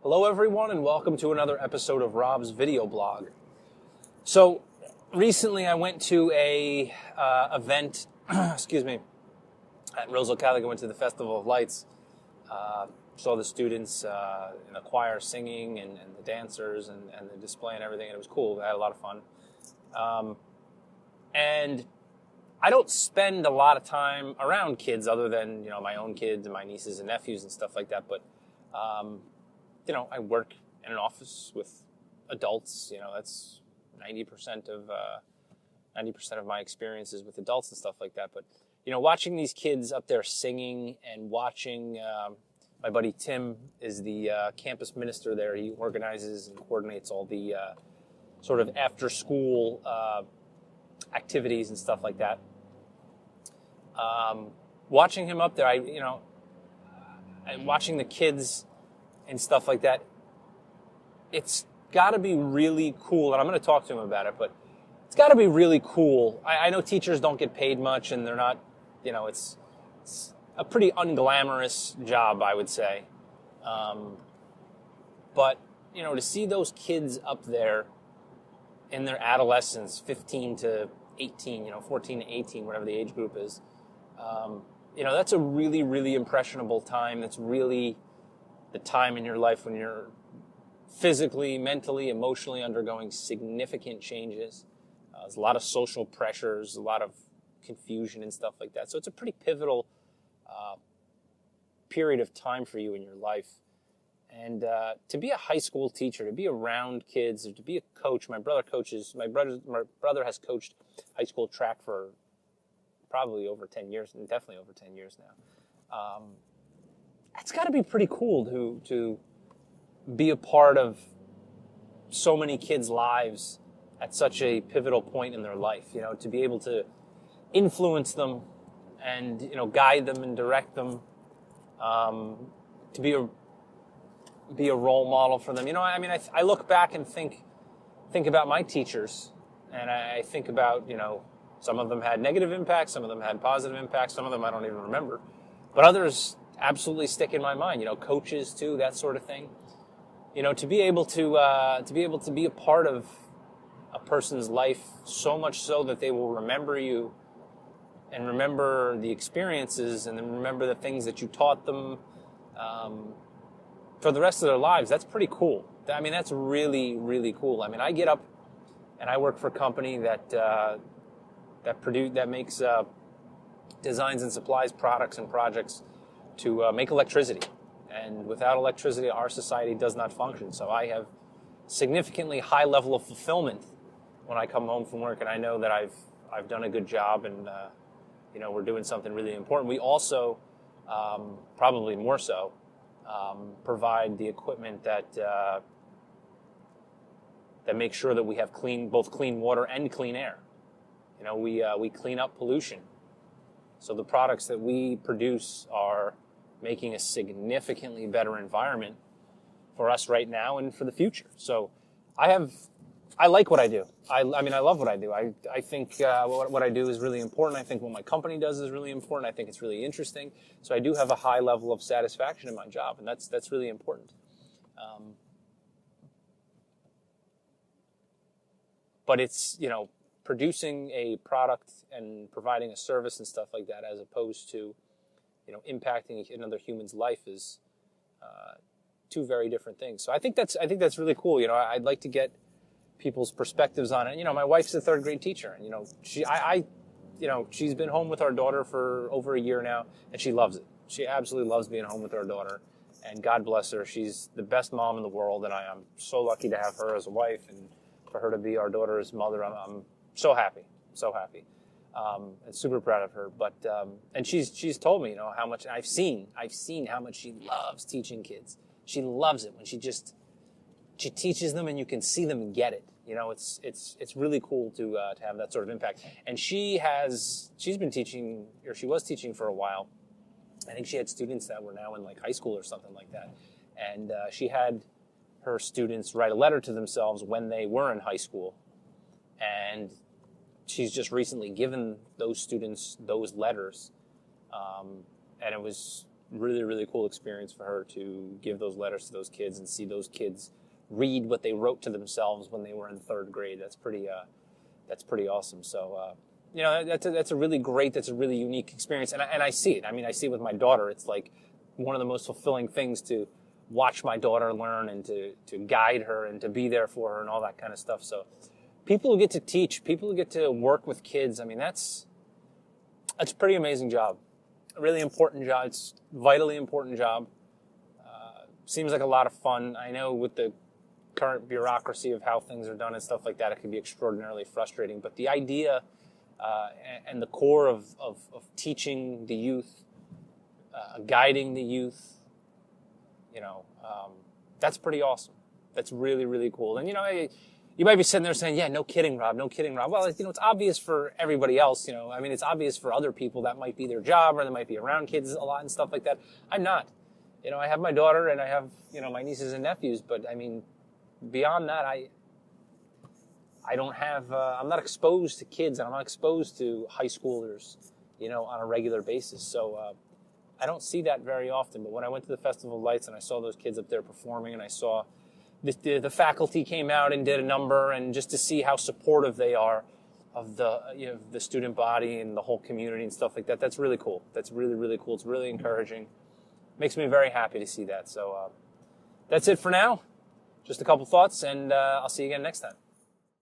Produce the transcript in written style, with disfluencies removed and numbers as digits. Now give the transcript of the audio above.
Hello everyone and welcome to another episode of Rob's video blog. So recently I went to a event, excuse me, at Roseville Catholic. I went to the Festival of Lights, saw the students in the choir singing and the dancers and the display and everything, and it was cool. I had a lot of fun. And I don't spend a lot of time around kids other than, my own kids and my nieces and nephews and stuff like that, but I work in an office with adults. That's 90% of my experiences with adults and stuff like that. But watching these kids up there singing and watching, my buddy Tim is the campus minister there. He organizes and coordinates all the sort of after-school activities and stuff like that. Watching him up there, and watching the kids and stuff like that, it's got to be really cool. And I'm going to talk to him about it, but it's got to be really cool. I know teachers don't get paid much, and they're not, it's a pretty unglamorous job, I would say. But, to see those kids up there in their adolescence, 15 to 18, 14 to 18, whatever the age group is, that's a really, really impressionable time. That's really the time in your life when you're physically, mentally, emotionally undergoing significant changes. There's a lot of social pressures, a lot of confusion and stuff like that. So it's a pretty pivotal period of time for you in your life. And to be a high school teacher, to be around kids, or to be a coach, my brother has coached high school track for probably over 10 years, and definitely over 10 years now. It's got to be pretty cool to be a part of so many kids' lives at such a pivotal point in their life, to be able to influence them and, guide them and direct them, to be a role model for them. I look back and think about my teachers, and I think about, some of them had negative impacts, some of them had positive impacts, some of them I don't even remember, but others absolutely stick in my mind. Coaches too, that sort of thing. To be able to be a part of a person's life so much so that they will remember you and remember the experiences and then remember the things that you taught them for the rest of their lives. That's pretty cool. That's really, really cool. I get up and I work for a company that makes designs and supplies products and projects to make electricity. And without electricity, our society does not function. So I have significantly high level of fulfillment when I come home from work, and I know that I've done a good job, and we're doing something really important. We also, probably more so, provide the equipment that makes sure that we have both clean water and clean air. We clean up pollution. So the products that we produce are making a significantly better environment for us right now and for the future. So I like what I do. I love what I do. I think what I do is really important. I think what my company does is really important. I think it's really interesting. So I do have a high level of satisfaction in my job, and that's really important. But it's, producing a product and providing a service and stuff like that, as opposed to, impacting another human's life, is two very different things. So I think that's really cool. I'd like to get people's perspectives on it. My wife's a third grade teacher, and she's been home with our daughter for over a year now, and she loves it. She absolutely loves being home with our daughter, and God bless her. She's the best mom in the world, and I am so lucky to have her as a wife, and for her to be our daughter's mother. I'm so happy, and super proud of her. But and she's told me, how much I've seen how much she loves teaching kids. She loves it when she teaches them, and you can see them get it. It's really cool to have that sort of impact. And she's been teaching, or she was teaching for a while. I think she had students that were now in like high school or something like that. And she had her students write a letter to themselves when they were in high school. And she's just recently given those students those letters. And it was really, really cool experience for her to give those letters to those kids and see those kids read what they wrote to themselves when they were in third grade. That's pretty awesome. So, that's a really unique experience. And I see it. I mean, I see it with my daughter. It's like one of the most fulfilling things to watch my daughter learn and to guide her and to be there for her and all that kind of stuff. So people who get to teach, people who get to work with kids, I mean, that's a pretty amazing job. A really important job. It's a vitally important job. Seems like a lot of fun. I know with the current bureaucracy of how things are done and stuff like that, it can be extraordinarily frustrating. But the idea and the core of teaching the youth, guiding the youth, that's pretty awesome. That's really, really cool. And, you might be sitting there saying, yeah, no kidding, Rob, no kidding, Rob. Well, it's obvious for everybody else, I mean, it's obvious for other people that might be their job or they might be around kids a lot and stuff like that. I'm not. I have my daughter and I have, my nieces and nephews, but I mean, beyond that, I don't have, I'm not exposed to kids and I'm not exposed to high schoolers, on a regular basis. So, I don't see that very often, but when I went to the Festival of Lights and I saw those kids up there performing and I saw the faculty came out and did a number, and just to see how supportive they are of the the student body and the whole community and stuff like that, that's really cool. That's really, really cool. It's really encouraging. Makes me very happy to see that. So that's it for now. Just a couple thoughts, and I'll see you again next time.